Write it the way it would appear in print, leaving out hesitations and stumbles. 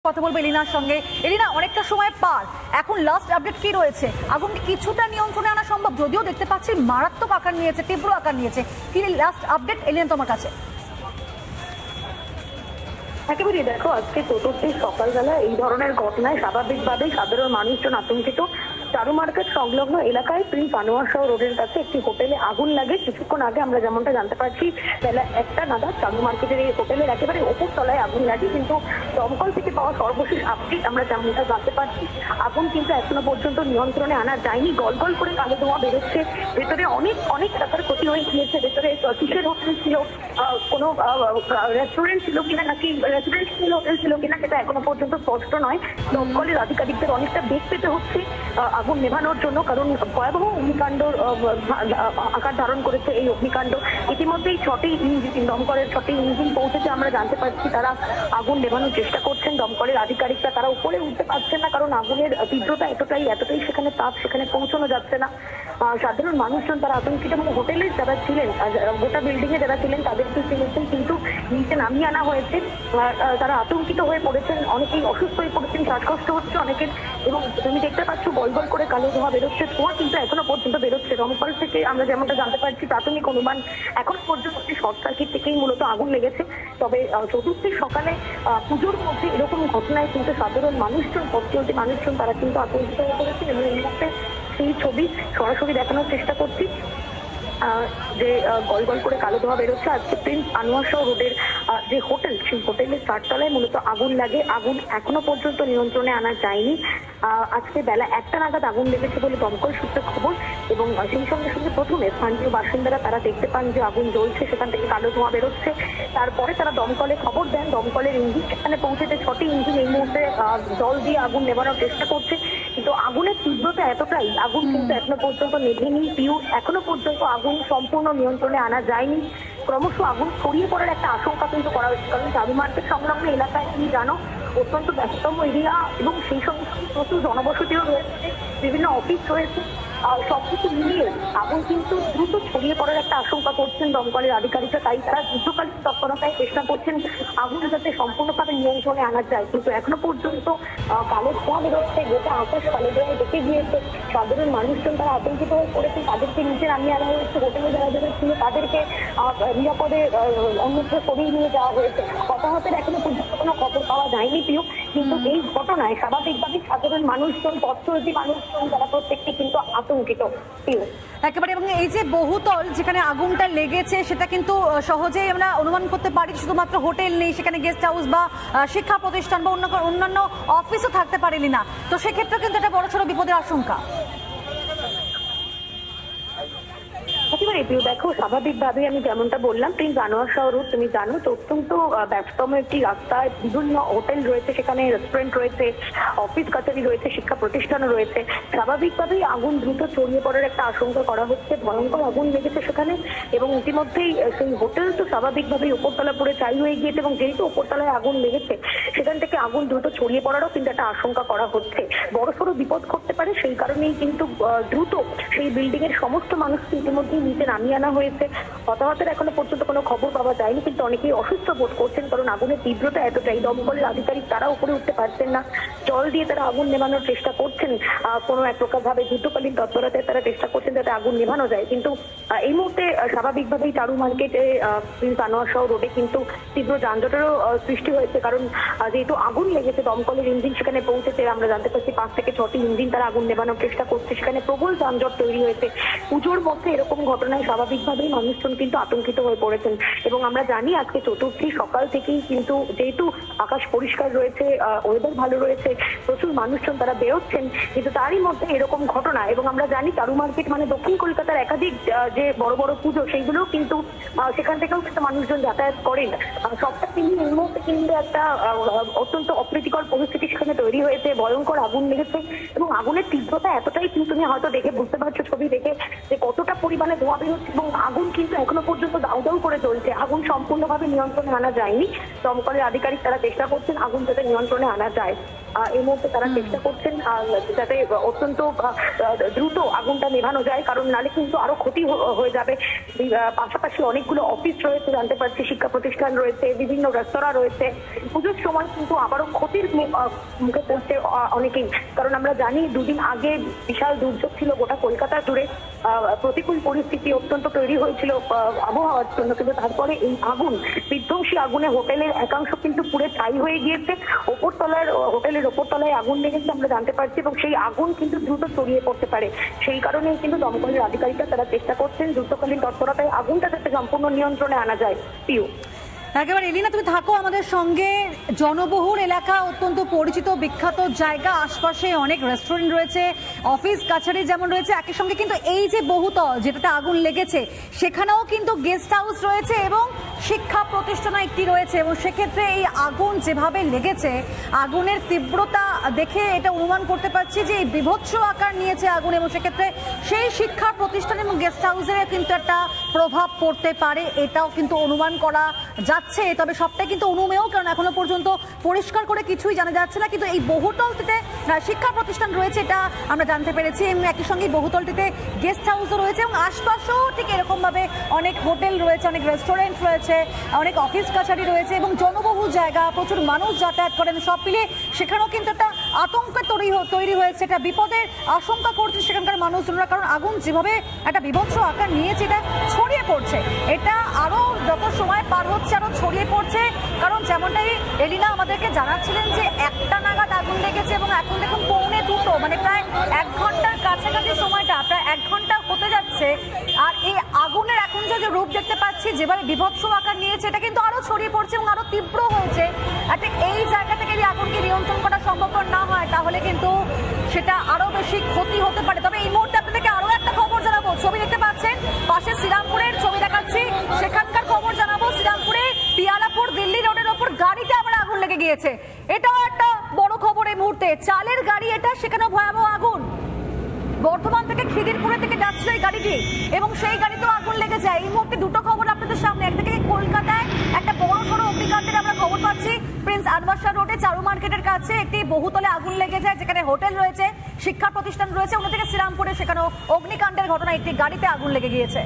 কথা বলবো এলিনার সঙ্গে। এলিনা, অনেকটা সময় পার, এখন লাস্ট আপডেট কি রয়েছে? আগুন কিছুটা নিয়ন্ত্রণে আনা সম্ভব? যদিও দেখতে পাচ্ছি মারাত্মক আকার নিয়েছে, তীব্র আকার নিয়েছে, কি লাস্ট আপডেট এলিনা তোমার কাছে? একেবারে দেখো, আজকে চতুর্থী সকালবেলা এই ধরনের ঘটনায় স্বাভাবিকভাবেই সাধারণ মানুষজন আতঙ্কিত। চারু মার্কেট সংলগ্ন এলাকায় প্রিন্স আনোয়ার শাহ রোডের কাছে একটি হোটেলে আগুন লাগে। কিছুক্ষণ আগে আমরা যেমনটা জানতে পারছি, বেলা 1টা নাগাদ চারু মার্কেটের এই হোটেলের একেবারে ওপর তলায় আগুন লাগে। কিন্তু দমকল থেকে পাওয়া সর্বশেষ আপডেট আমরা যেমনটা জানতে পারছি, আগুন কিন্তু এখনো পর্যন্ত নিয়ন্ত্রণে আনা যায়নি। গলগল করে কালো ধোঁয়া বেরোচ্ছে, ভেতরে অনেক অনেক টাকার ক্ষতি হয়ে গিয়েছে। ভেতরে কিসের হোটেল ছিল, কোনো রেস্টুরেন্ট ছিল কিনা, নাকি রেসিডেন্সিয়াল হোটেল ছিল কিনা, সেটা এখনো পর্যন্ত স্পষ্ট নয়। দমকলের আধিকারিকদের অনেকটা বেগ পেতে হচ্ছে আগুন নেভানোর জন্য, কারণ ভয়াবহ অগ্নিকাণ্ড আকার ধারণ করেছে এই অগ্নিকাণ্ড। ইতিমধ্যেই 6টি ইঞ্জিন, দমকলের 6টি ইঞ্জিন পৌঁছেছে আমরা জানতে পারছি। তারা আগুন নেভানোর চেষ্টা করছেন। দমকলের আধিকারিকরা তারা উপরে উঠতে পারছেন না, কারণ আগুনের তীব্রতা এতটাই সেখানে তাপ, সেখানে পৌঁছানো যাচ্ছে না। সাধারণ মানুষজন তারা আতঙ্কিত, এবং হোটেলের যারা ছিলেন, গোটা বিল্ডিং এ যারা ছিলেন তাদেরকে কিন্তু নিচে নামিয়ে আনা হয়েছে। তারা আতঙ্কিত হয়ে পড়েছেন, অনেকেই অসুস্থ হয়ে পড়েছেন, শ্বাসকষ্ট হচ্ছে অনেকের। এবং তুমি দেখতে পাচ্ছ গলগল করে কালো ধোঁয়া বেরোচ্ছে, ধোঁয়া কিন্তু এখনো পর্যন্ত বেরোচ্ছে। দমকল থেকে আমরা যেমনটা জানতে পারছি, প্রাথমিক অনুমান এখনো পর্যন্ত শর্ট সার্কিট থেকেই মূলত আগুন লেগেছে। তবে চতুর্থীর সকালে পুজোর মধ্যে এরকম ঘটনায় কিন্তু সাধারণ মানুষজন, পথচলতি মানুষজন তারা কিন্তু আতঙ্কিত হয়ে পড়েছে। এবং এই মুহূর্তে সেই ছবি সরাসরি দেখানোর চেষ্টা করছি, যে গলগল করে কালো ধোঁয়া বেরোচ্ছে। আজকে প্রিন্স আনোয়ার শাহ রোডের যে হোটেল, সেই হোটেলের 4 তলায় মূলত আগুন লাগে। আগুন এখনো পর্যন্ত নিয়ন্ত্রণে আনা যায়নি। আজকে বেলা 1টা নাগাদ আগুন লেগেছে বলে দমকল সূত্রে খবর। এবং সেই সঙ্গে সঙ্গে প্রথমে স্থানীয় বাসিন্দারা তারা দেখতে পান যে আগুন জ্বলছে, সেখান থেকে কালো ধোঁয়া বেরোচ্ছে। তারপরে তারা দমকলে খবর দেন। দমকলের ইঞ্জিন সেখানে পৌঁছেছে, 6টি ইঞ্জিন এই মুহূর্তে জল দিয়ে আগুন নেভানোর চেষ্টা করছে। কিন্তু আগুনের তীব্রতা এতটাই, আগুন কিন্তু এখনো পর্যন্ত নেভেনি। এখনো পর্যন্ত আগুন সম্পূর্ণ নিয়ন্ত্রণে আনা যায়নি। ক্রমশ আগুন ছড়িয়ে পড়ার একটা আশঙ্কা কিন্তু করা হয়েছে, কারণ চারু মার্কেট সংলগ্ন এলাকায় তুমি জানো অত্যন্ত ব্যস্ততম এরিয়া, এবং সেই সঙ্গে প্রচুর জনবসতিও রয়েছে, বিভিন্ন অফিস রয়েছে। সবকিছু মিলিয়ে আগুন কিন্তু দ্রুত ছড়িয়ে পড়ার একটা আশঙ্কা করছেন দমকলের আধিকারিকরা। তাই তারা যুদ্ধকালীন তৎপরতায় চেষ্টা করছেন আগুন যাতে সম্পূর্ণভাবে নিয়ন্ত্রণে আনা যায়। কিন্তু এখনো পর্যন্ত কালো ধোঁয়া বেরোচ্ছে, গোটা আকাশ কালো ধোঁয়ায় দেখে গিয়েছে। সাধারণ মানুষজন তারা আতঙ্কিত হয়ে পড়েছে, তাদেরকে নিচে নামিয়ে আনা হয়েছে। হোটেলে যারা যারা ছিল তাদেরকে নিরাপদে অন্যত্র সরিয়ে নিয়ে যাওয়া হয়েছে। হতাহতের এখনো পর্যন্ত কোনো খবর পাওয়া যায়নি প্রিয়। কিন্তু এই ঘটনায় স্বাভাবিকভাবে সাধারণ মানুষজন, পথচলতি মানুষজন তারা প্রত্যেকটি কিন্তু আতঙ্কিত প্রিয়। একেবারে। এবং এই যে বহুতল যেখানে আগুনটা লেগেছে, সেটা কিন্তু সহজেই আমরা অনুমান করতে পারি শুধুমাত্র হোটেল নেই, সেখানে গেস্ট হাউস বা শিক্ষা প্রতিষ্ঠান বা অন্যান্য অফিসও থাকতে পারেনি না। তো সেক্ষেত্রে কিন্তু একটা বড়সড় বিপদের আশঙ্কা। একেবারে প্রিয়, দেখো স্বাভাবিকভাবে আমি যেমনটা বললাম, প্রিন্স আনোয়ার শাহ রোড তুমি জানো তো অত্যন্ত ব্যস্ততম একটি রাস্তায় বিভিন্ন হোটেল রয়েছে, সেখানে রেস্টুরেন্ট রয়েছে, অফিস কাছারি রয়েছে, শিক্ষা প্রতিষ্ঠানও রয়েছে। স্বাভাবিকভাবেই আগুন দ্রুত ছড়িয়ে পড়ার একটা আশঙ্কা করা হচ্ছে। ভয়ঙ্কর আগুন লেগেছে সেখানে, এবং ইতিমধ্যেই সেই হোটেল তো স্বাভাবিকভাবেই উপরতলা পুরো চাই হয়ে গিয়েছে। এবং যেহেতু উপরতলায় আগুন লেগেছে, সেখান থেকে আগুন দ্রুত ছড়িয়ে পড়ারও কিন্তু একটা আশঙ্কা করা হচ্ছে। বড়সড় বিপদ ঘটতে পারে, সেই কারণেই কিন্তু দ্রুত সেই বিল্ডিং এর সমস্ত মানুষকে ইতিমধ্যে নিচে নামিয়ে আনা হয়েছে। হতাহতের এখনো পর্যন্ত কোনো খবর পাওয়া যায়নি, কিন্তু অনেকেই অসুস্থ বোধ করছেন, কারণ আগুনের তীব্রতা এতটাই। দমকলের আধিকারিক তারা উপরে উঠতে পারছেন না, জল দিয়ে তারা আগুন নেভানোর চেষ্টা করছেন। কোনো এক প্রকার ভাবে যুদ্ধকালীন তৎপরতায় তারা চেষ্টা করছেন যাতে আগুন নেভানো যায়। কিন্তু এই মুহূর্তে স্বাভাবিকভাবেই চারু মার্কেটে প্রিন্স আনোয়ার শাহ রোডে কিন্তু তীব্র যানজটেরও সৃষ্টি হয়েছে, কারণ যেহেতু আগুন লেগেছে, দমকলের ইঞ্জিন সেখানে পৌঁছেছে। আমরা জানতে পারছি 5 থেকে 6টি ইঞ্জিন তারা আগুন নেভানোর চেষ্টা করছে। সেখানে প্রবল যানজট তৈরি হয়েছে। পুজোর মধ্যে এরকম ঘটনায় স্বাভাবিকভাবেই মানুষজন কিন্তু আতঙ্কিত হয়ে পড়েছেন। এবং আমরা জানি আজকে চতুর্থী সকাল থেকেই কিন্তু যেহেতু আকাশ পরিষ্কার রয়েছে, ওয়েদার ভালো রয়েছে, প্রচুর মানুষজন তারা বেরোচ্ছেন। কিন্তু তারই মধ্যে এরকম ঘটনা, এবং আমরা জানি চারু মার্কেট মানে দক্ষিণ কলকাতার একাধিক যে বড় বড় পুজো, সেইগুলোও কিন্তু সেখান থেকেও কিন্তু মানুষজন যাতায়াত করেন। সবটা মিলিয়ে এই মুহূর্তে কিন্তু একটা অত্যন্ত অপ্রীতিকর পরিস্থিতি সেখানে তৈরি হয়েছে। ভয়ঙ্কর আগুন লেগেছে, এবং আগুনের তীব্রতা এতটাই কিন্তু তুমি হয়তো দেখে বুঝতে পারছো ছবি দেখে যে কতটা পরিমাণে ধোঁয়া বেরোচ্ছে। এবং আগুন কিন্তু এখনো পর্যন্ত দাউ দাউ করে চলছে। আগুন সম্পূর্ণভাবে নিয়ন্ত্রণে আনা যায়নি। দমকলের আধিকারিক তারা চেষ্টা করছেন আগুন যাতে নিয়ন্ত্রণে আনা যায়। এই মুহূর্তে তারা চেষ্টা করছেন যাতে অত্যন্ত দ্রুত আগুনটা নেভানো যায়, কারণ নালে কিন্তু আরো ক্ষতি হয়ে যাবে। পাশাপাশি অনেকগুলো অফিস রয়েছে, জানতে পারছি শিক্ষা প্রতিষ্ঠান রয়েছে, বিভিন্ন রেস্তোরাঁ রয়েছে। পুজোর সময় কিন্তু আবারও ক্ষতির মুখে পড়ছে অনেকেই, কারণ আমরা জানি দুদিন আগে বিশাল দুর্যোগ ছিল গোটা কলকাতা জুড়ে, প্রতিকূল পরিস্থিতি অত্যন্ত তৈরি হয়েছিল আবহাওয়ার জন্য, কিন্তু তারপরে এই আগুন, বিধ্বংসী আগুনে হোটেলের একাংশ কিন্তু পুরো ছাই হয়ে গিয়েছে। হোটেলের ওপরতলায় আগুন লেগেছে আমরা জানতে পারছি, এবং সেই আগুন কিন্তু দ্রুত ছড়িয়ে পড়তে পারে। সেই কারণেই কিন্তু দমকলের আধিকারিকরা তারা চেষ্টা করছেন যুদ্ধকালীন তৎপরতায় আগুনটা যাতে সম্পূর্ণ নিয়ন্ত্রণে আনা যায়। পিউ, একেবারে এলিনা তুমি থাকো আমাদের সঙ্গে। জনবহুল এলাকা, অত্যন্ত পরিচিত বিখ্যাত জায়গা, আশপাশে অনেক রেস্টুরেন্ট রয়েছে, অফিস কাছারি যেমন রয়েছে, একই সঙ্গে কিন্তু এই যে বহুতল যেটাতে আগুন লেগেছে সেখানেও কিন্তু গেস্ট হাউস রয়েছে এবং শিক্ষা প্রতিষ্ঠান একটি রয়েছে, এবং সেক্ষেত্রে এই আগুন যেভাবে লেগেছে, আগুনের তীব্রতা দেখে এটা অনুমান করতে পারছি যে এই বিভৎস আকার নিয়েছে আগুন, এবং সেক্ষেত্রে সেই শিক্ষা প্রতিষ্ঠান এবং গেস্ট হাউসের কিন্তু একটা প্রভাব পড়তে পারে, এটাও কিন্তু অনুমান করা যাচ্ছে। তবে সবটাই কিন্তু অনুমেয়, কারণ এখনো পর্যন্ত পরিষ্কার করে কিছুই জানা যাচ্ছে না, কিন্তু এই বহুতলটিতে শিক্ষা প্রতিষ্ঠান রয়েছে এটা আমরা জানতে পেরেছি, এবং একই সঙ্গে বহুতলটিতে গেস্ট হাউসও রয়েছে, এবং আশপাশেও ঠিক এরকম ভাবে অনেক হোটেল রয়েছে, অনেক রেস্টুরেন্ট রয়েছে, অনেক অফিস কাছারি রয়েছে, এবং জনবহুল জায়গা, প্রচুর মানুষ যাতায়াত করেন, সব মিলিয়ে সেখানেও কিন্তু একটা আতঙ্কের তৈরি হয়েছে, এটা বিপদের আশঙ্কা করছে সেখানকার মানুষজনরা, কারণ আগুন যেভাবে একটা বিভৎস আকার নিয়েছে এটা ছড়িয়ে পড়ছে, এটা আরো যত সময় পার হচ্ছে আরো ছড়িয়ে পড়ছে, কারণ যেমনটাই এলিনা আমাদেরকে জানাচ্ছিলেন যে 1টা নাগাদ আগুন লেগেছে, এবং এখন দেখুন 1:45, মানে প্রায় 1 ঘন্টার কাছাকাছি সময়টা, প্রায় 1 ঘন্টা হতে যাচ্ছে, আর এই আগুনের এখন যে রূপ দেখতে পাচ্ছি যেভাবে বিভৎস আকার নিয়েছে এটা কিন্তু আরো ছড়িয়ে পড়ছে এবং আরো তীব্র হয়েছে। এই জায়গা থেকে যদি আগুনকে নিয়ন্ত্রণ করা সম্ভবপর না হয় তাহলে কিন্তু সেটা আরো বেশি ক্ষতি হতে পারে। তবে এই মুহূর্তে আপনাদেরকে আরো একটা খবর জানাবো, ছবি দেখতে পাচ্ছেন পাশে শ্রীরামপুরের ছবি দেখাচ্ছি, সেখানকার খবর জানাবো। শ্রীরামপুরে পিয়ালাপুর দিল্লি রোডের ওপর গাড়িতে আবার আগুন লেগে গিয়েছে, এটাও একটা বড় খবর এই মুহূর্তে। চালের গাড়ি এটা, সেখানেও ভয়াবহ আগুন। বর্ধমান থেকে খিদিরপুরে থেকে যাচ্ছিল এই গাড়িটি, এবং সেই গাড়িতেও আগুন লেগে যায়। এই মুহূর্তে দুটো খবর আপনাদের সামনে, একদিকে কলকাতায় একটা বড় সড়ো অগ্নিকাণ্ডের আমরা খবর পাচ্ছি, প্রিন্স আনওয়ার শাহ রোডে চারু মার্কেটের কাছে একটি বহুতলে আগুন লেগে যায়, যেখানে হোটেল রয়েছে, শিক্ষা প্রতিষ্ঠান রয়েছে, অন্যদিকে শ্রীরামপুরে সেখানেও অগ্নিকাণ্ডের ঘটনা, একটি গাড়িতে আগুন লেগে গিয়েছে।